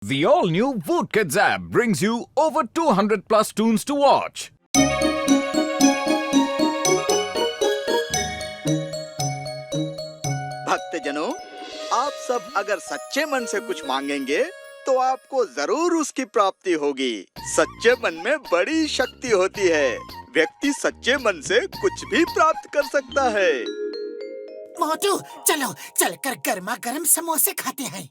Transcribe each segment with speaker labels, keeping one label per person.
Speaker 1: The all-new Voot Kids app brings you over 200 plus tunes to watch.
Speaker 2: भक्तजनों, आप सब अगर सच्चे मन से कुछ मांगेंगे तो आपको जरूर उसकी प्राप्ति होगी। सच्चे मन में बड़ी शक्ति होती है। व्यक्ति सच्चे मन से कुछ भी प्राप्त कर सकता है।
Speaker 3: मोटू, चलो चलकर गर्मा गर्म समोसे खाते हैं।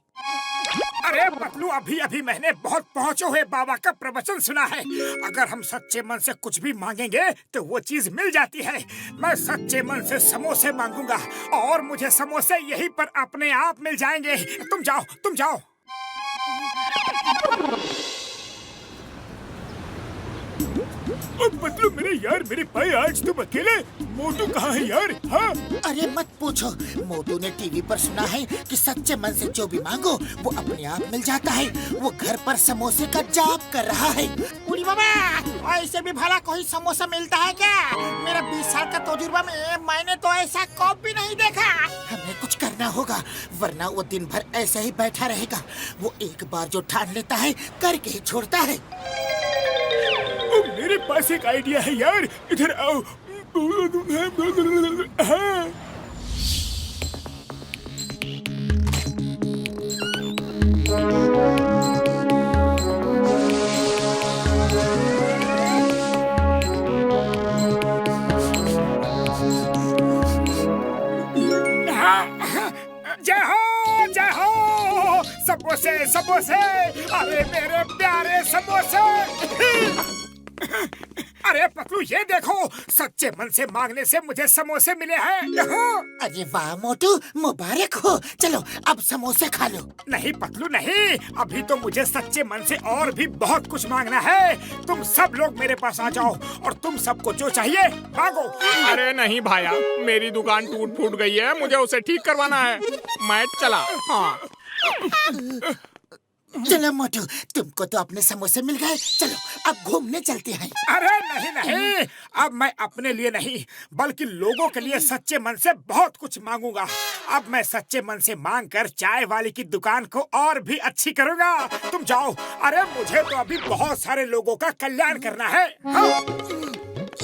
Speaker 4: अरे पतलू, अभी अभी मैंने बहुत पहुँचे हुए बाबा का प्रवचन सुना है। अगर हम सच्चे मन से कुछ भी मांगेंगे तो वो चीज मिल जाती है। मैं सच्चे मन से समोसे मांगूंगा और मुझे समोसे यहीं पर अपने आप मिल जाएंगे। तुम जाओ, तुम जाओ। पतलू मेरे भाई, आज तुम अकेले? मोटू कहाँ है यार? हाँ?
Speaker 3: अरे मत पूछो, मोटू ने टीवी पर सुना है कि सच्चे मन से जो भी मांगो वो अपने आप मिल जाता है। वो घर पर समोसे का जाप कर रहा है।
Speaker 5: उड़ी बाबा, ऐसे भी भला कोई समोसा मिलता है क्या? मेरा 20 साल का तजुर्बा में मैंने तो ऐसा कॉप भी नहीं देखा।
Speaker 3: हमें कुछ करना होगा, वरना वो दिन भर ऐसे ही बैठा रहेगा। वो एक बार जो ठान लेता है करके ही छोड़ता है।
Speaker 4: मेरे पास एक आइडिया है यार, इधर आओ। हाँ। जय हो, जय हो। समोसे समोसे, अरे मेरे प्यारे समोसे। अरे पतलू, ये देखो, सच्चे मन से मांगने से मुझे समोसे मिले हैं।
Speaker 3: अरे वाह मोटू, मुबारक हो। चलो अब समोसे खा लो।
Speaker 4: नहीं पतलू नहीं, अभी तो मुझे सच्चे मन से और भी बहुत कुछ मांगना है। तुम सब लोग मेरे पास आ जाओ और तुम सबको जो चाहिए मांगो।
Speaker 6: अरे नहीं भाया, मेरी दुकान टूट फूट गई है, मुझे उसे ठीक करवाना है। मैं चला। हाँ।
Speaker 3: चलो मोटू, तुमको तो अपने समोसे मिल गए। चलो अब घूमने चलते हैं।
Speaker 4: अरे नहीं नहीं, अब मैं अपने लिए नहीं बल्कि लोगों के लिए सच्चे मन से बहुत कुछ मांगूंगा। अब मैं सच्चे मन से मांगकर चाय वाले की दुकान को और भी अच्छी करूंगा। तुम जाओ। अरे मुझे तो अभी बहुत सारे लोगों का कल्याण करना है। हाँ?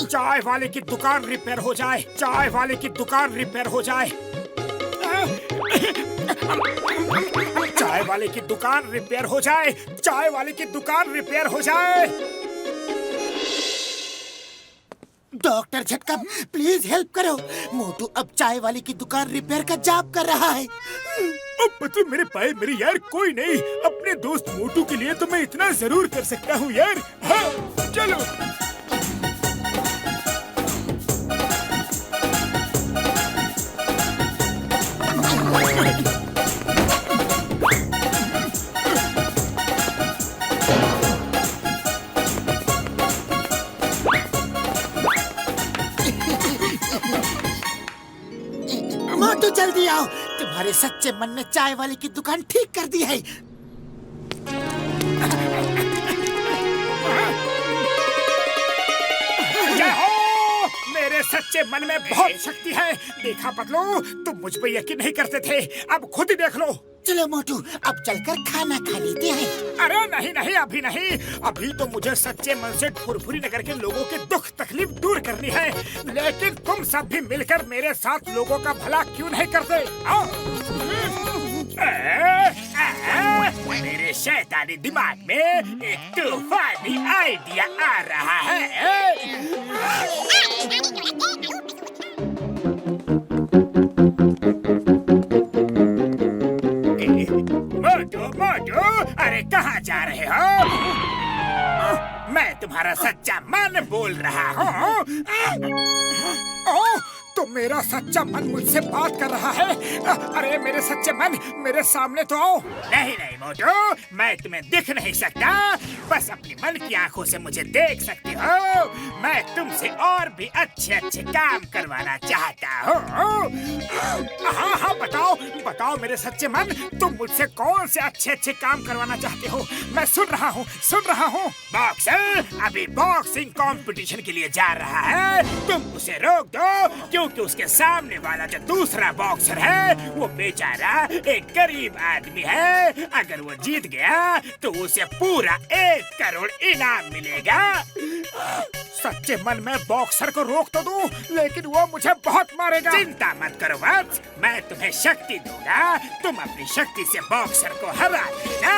Speaker 4: चाय वाले की दुकान रिपेयर हो जाए, चाय वाले की दुकान रिपेयर हो जाए। चाय वाले की दुकान रिपेयर हो जाए, चाय वाले की दुकान रिपेयर हो जाए।
Speaker 3: डॉक्टर झटका, प्लीज हेल्प करो। मोटू अब चाय वाले की दुकान रिपेयर का जाप कर रहा है।
Speaker 4: अब पतलू मेरे भाई, मेरे यार कोई नहीं, अपने दोस्त मोटू के लिए तो मैं इतना जरूर कर सकता हूँ यार। हाँ, चलो।
Speaker 3: मोटू जल्दी आओ, तुम्हारे सच्चे मन ने चाय वाले की दुकान ठीक कर दी है।
Speaker 4: जय हो, मेरे सच्चे मन में बहुत शक्ति है। देखा पतलू, तुम मुझ पे यकीन नहीं करते थे, अब खुद ही देख लो।
Speaker 3: चलो मोटू, अब चलकर खाना खा लेते हैं।
Speaker 4: अरे नहीं नहीं, अभी नहीं। अभी तो मुझे सच्चे मन से फुरफुरी नगर के लोगों के दुख तकलीफ दूर करनी है। लेकिन तुम सब भी मिलकर मेरे साथ लोगों का भला क्यों नहीं करते? आओ। मेरे शैतानी दिमाग में एक तूफानी आइडिया आ रहा है। मोटू मोटू, अरे कहाँ जा रहे हो? मैं तुम्हारा सच्चा मन बोल रहा हूँ। ओह, तो मेरा सच्चा मन मुझसे बात कर रहा है। अरे मेरे सच्चे मन, मेरे सामने तो आओ। नहीं नहीं मोटू, मैं तुम्हें दिख नहीं सकता, बस अपनी मन की आंखों से मुझे देख सकते हो। मैं तुमसे और भी अच्छे अच्छे काम करवाना चाहता हूँ। हाँ हाँ, बताओ बताओ मेरे सच्चे मन, तुम मुझसे कौन से अच्छे अच्छे काम करवाना चाहते हो? मैं सुन रहा हूँ, सुन रहा हूँ। बॉक्सर अभी बॉक्सिंग कंपटीशन के लिए जा रहा है, तुम उसे रोक दो, क्यों क्योंकि उसके सामने वाला जो दूसरा बॉक्सर है वो बेचारा एक गरीब आदमी है। अगर वो जीत गया तो उसे पूरा 1 करोड़ इनाम मिलेगा।
Speaker 5: सच्चे मन में बॉक्सर को रोक तो दूं, लेकिन वो मुझे बहुत मारेगा।
Speaker 4: चिंता मत करो वत्स, मैं तुम्हें शक्ति दूंगा। तुम अपनी शक्ति से बॉक्सर को हरा देना।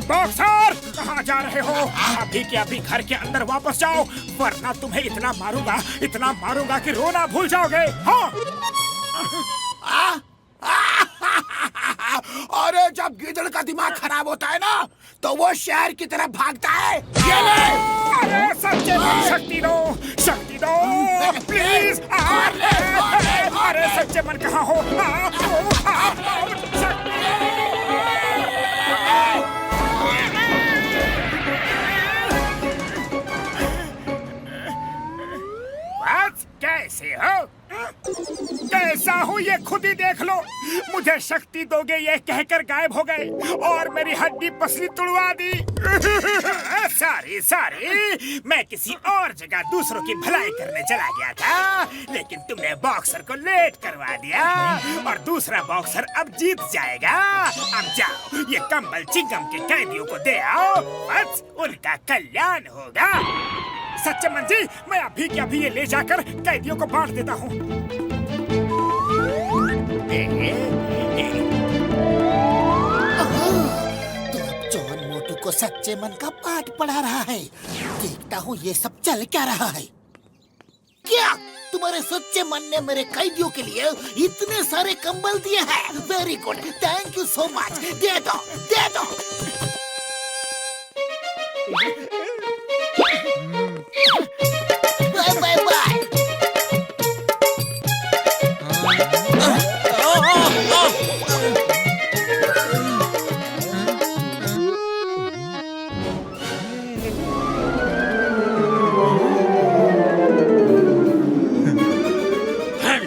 Speaker 5: बॉक्सर, कहाँ जा रहे हो? अभी के अभी घर के अंदर वापस जाओ, वरना तुम्हें इतना मारूंगा कि रोना भूल जाओगे। हाँ।
Speaker 3: अरे जब गीदड़ का दिमाग खराब होता है ना, तो वो शहर की तरफ भागता है। ये ले!
Speaker 5: अरे सच्चे मन, शक्ति दो प्लीज। अरे सच्चे मन कहाँ हो?
Speaker 4: कैसे हो?
Speaker 5: कैसा हूँ ये खुद ही देख लो। मुझे शक्ति दोगे ये कहकर गायब हो गए और मेरी हड्डी पसली तुड़वा दी।
Speaker 4: सॉरी, मैं किसी और जगह दूसरों की भलाई करने चला गया था, लेकिन तुमने बॉक्सर को लेट करवा दिया और दूसरा बॉक्सर अब जीत जाएगा। अब जाओ, ये कंबल चिंगम के कैदियों को दे आओ, बस उनका कल्याण होगा।
Speaker 5: सच्चे मन जी, मैं अभी के अभी ये ले जाकर कैदियों को बांट देता हूँ।
Speaker 3: तो अब जॉन मोटू को सच्चे मन का पाठ पढ़ा रहा है। देखता हूँ ये सब चल क्या रहा है। क्या तुम्हारे सच्चे मन ने मेरे कैदियों के लिए इतने सारे कंबल दिए हैं? Very good, thank you so much. दे दो। Bye bye.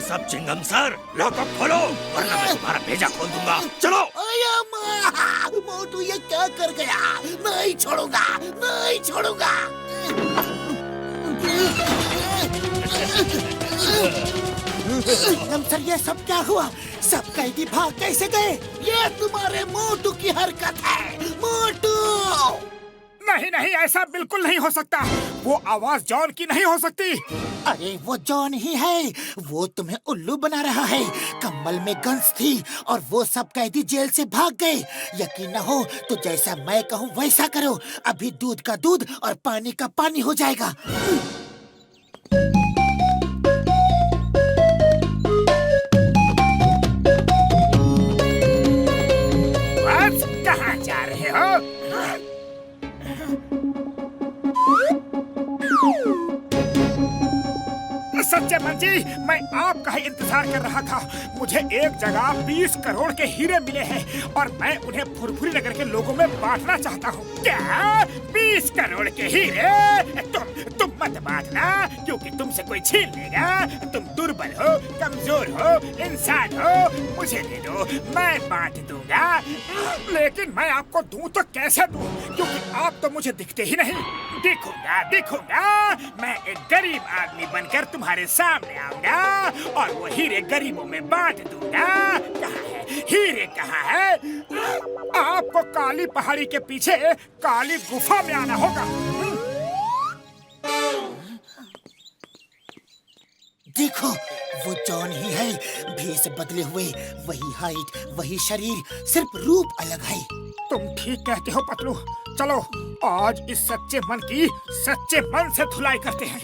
Speaker 7: सब चिंगम सर, लॉकअप खोलो वरना मैं तुम्हारा भेजा खोल दूंगा। चलो।
Speaker 3: मोटू ये क्या कर गया? नहीं छोड़ूंगा। चिंगम सर, ये सब क्या हुआ? सब कैदी भाग कैसे गए? ये तुम्हारे मोटू की हरकत है। मोटू!
Speaker 5: नहीं, ऐसा बिल्कुल नहीं हो सकता। वो आवाज जॉन की नहीं हो सकती।
Speaker 3: अरे वो जॉन ही है। वो तुम्हें उल्लू बना रहा है। कंबल में गन्स थी और वो सब कैदी जेल से भाग गए। यकीन न हो तो जैसा मैं कहूँ वैसा करो। अभी दूध का दूध और पानी का पानी हो जाएगा।
Speaker 4: कहाँ जा रहे हो?
Speaker 5: सच्चे मन जी, मैं आपका ही इंतजार कर रहा था। मुझे एक जगह 20 करोड़ के हीरे मिले हैं और मैं उन्हें फुरफुरी नगर के लोगों में बांटना चाहता हूँ।
Speaker 4: क्या 20 करोड़ के हीरे? तुम मत बांटना, क्योंकि तुमसे कोई छीन लेगा। तुम दुर्बल हो, कमजोर हो, इंसान हो। मुझे दे दो, मैं बांट दूंगा।
Speaker 5: लेकिन मैं आपको दूं तो कैसे दूं, क्योंकि आप तो मुझे दिखते ही नहीं।
Speaker 4: दिखूंगा। मैं एक गरीब आदमी बनकर तुम्हारे सामने आऊंगा और वो हीरे गरीबों में बांट दूंगा। कहाँ है हीरे? कहाँ है?
Speaker 5: आपको काली पहाड़ी के पीछे काली गुफा में आना होगा।
Speaker 3: देखो, वो जॉन ही है। भेष बदले हुए, वही हाइट, वही शरीर, सिर्फ रूप अलग है।
Speaker 5: तुम ठीक कहते हो पतलू। चलो आज इस सच्चे मन की सच्चे मन से धुलाई करते हैं।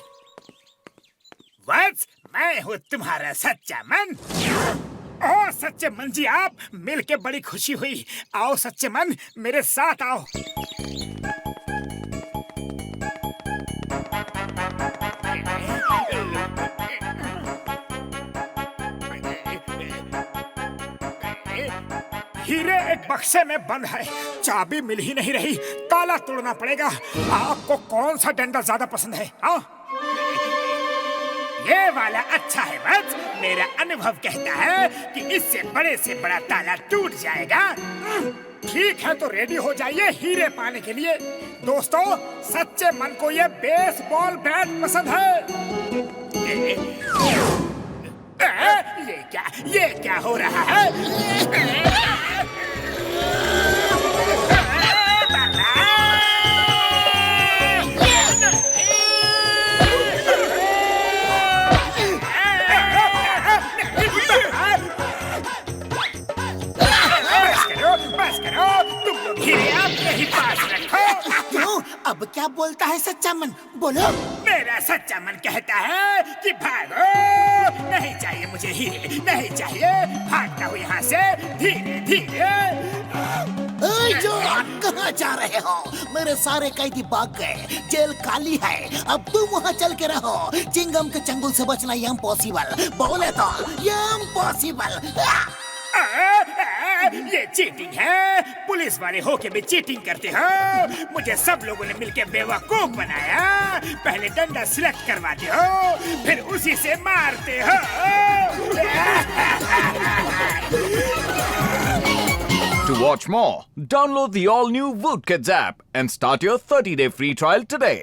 Speaker 4: बस मैं हूँ तुम्हारा सच्चा मन।
Speaker 5: ओ सच्चे मन जी, आप मिलके बड़ी खुशी हुई। आओ सच्चे मन, मेरे साथ आओ। हीरे एक बक्से में बंद है, चाबी मिल ही नहीं रही। ताला तोड़ना पड़ेगा। आपको कौन सा डंडा ज्यादा पसंद है? हाँ,
Speaker 4: ये वाला अच्छा है। बस मेरा अनुभव कहता है कि इससे बड़े से बड़ा ताला टूट जाएगा।
Speaker 5: ठीक है तो रेडी हो जाइए हीरे पाने के लिए। दोस्तों, सच्चे मन को ये बेसबॉल बैट पसंद है। ये क्या हो रहा है? बस करो, तुम लोग हीरे अपने ही पास रखो।
Speaker 3: क्यों? अब क्या बोलता है सच्चा मन? बोलो।
Speaker 5: मेरा सच्चा मन कहता है कि भागो, नहीं चाहिए मुझे हीरे, नहीं चाहिए। भागता हूँ यहाँ से धीरे धीरे।
Speaker 3: जॉन, कहाँ जा रहे हो? मेरे सारे कैदी भाग गए, जेल खाली है। अब तुम वहाँ चल के रहो। चिंगम के चंगुल से बचना इम्पॉसिबल। बोले तो इम्पॉसिबल।
Speaker 5: ये चीटिंग है। पुलिस वाले होके भी चीटिंग करते हो। मुझे सब लोगों ने मिलकर बेवकूफ बनाया। पहले डंडा सिलेक्ट करवाते हो, फिर उसी से मारते हो।
Speaker 1: To watch more, download the all-new Woot Kids app and start your 30-day free trial today.